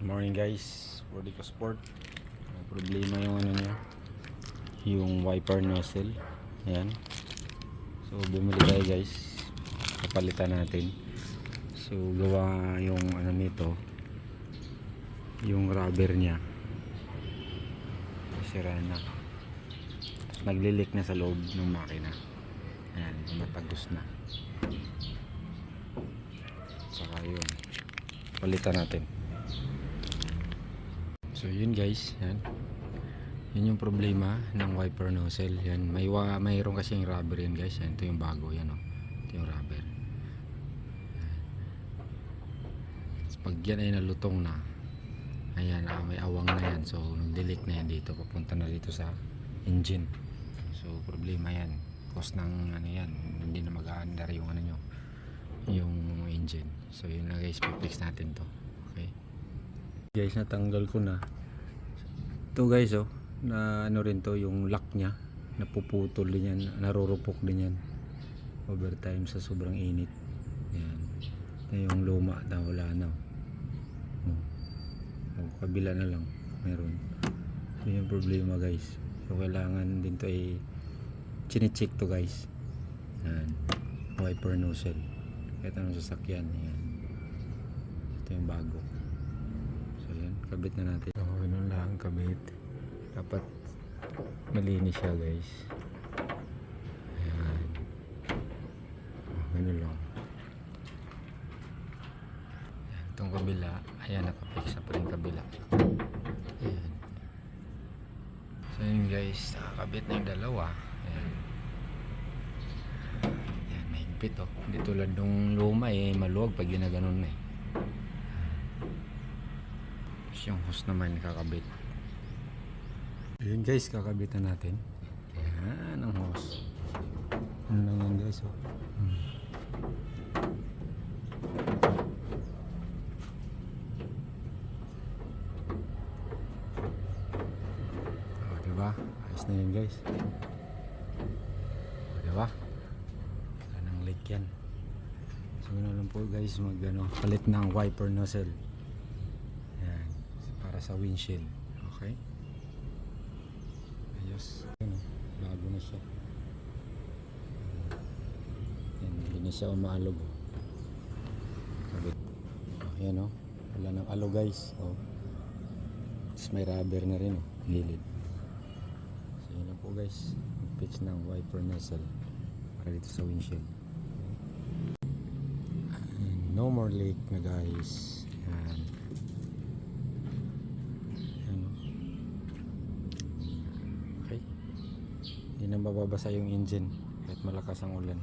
Morning guys, for the sport may problema yung ano niya, yung wiper nozzle. Ayan, so bumili tayo guys, kapalitan natin. So gawa yung ano nito, yung rubber niya sira na, naglilik na sa loob ng makina. Ayan, matagos na. Saka yun, palitan natin. So yun guys, yan. Yun yung problema ng wiper nozzle. Yan, mayroon kasi yung rubber yan guys. Yan, ito yung bago yan, oh. Ito yung rubber. Yan. Pag yan ay nalutong na, ayan, may awang na yan. So nagdilik na yan dito, papunta na dito sa engine. So problema yan, cause ng ano yan, hindi na mag-aandar yung ano nyo, yung engine. So yun na guys, fix natin to. Okay guys, natanggal ko na ito guys, oh, na ano rin to, yung lock nya napuputol din yan, narurupok din yan overtime sa sobrang init. Yan, ito yung luma na wala na, kabila na lang meron. Yun yung problema guys. So kailangan din to ay chine-check to guys. Yan, wiper nozzle kahit anong sasakyan. Yan, ito yung bago. So yan, kabit na natin. So ganun lang kabit, dapat malinis siya guys. Ayan, ganun lang. Ayan, itong kabila, ayan, nakapix na pa rin kabila. Ayan, so yun guys, nakakabit na yung dalawa. Ayan, ayan, mahigpit, oh. Hindi tulad nung luma maluwag pag ginaganon na yung hose naman kakabit. Ayun guys, kakabitan natin. Ayan ang hose. Ano lang yan guys, oh. Oh, diba? Ayos na yun guys. Oh, diba? Wala nang leak yan. So yun lang po guys, palit ng wiper nozzle para sa windshield. Okay, ayos. Bago na siya. Hindi na siya umaalog, oh. Kabit. Ayan, oh, wala nang alog guys, oh. Tapos may rubber na rin, oh, gilid. So yun lang po guys, pitch ng wiper nozzle para dito sa windshield. And no more leak na guys. Ayan. Hindi na mababasa yung engine kahit malakas ang ulan.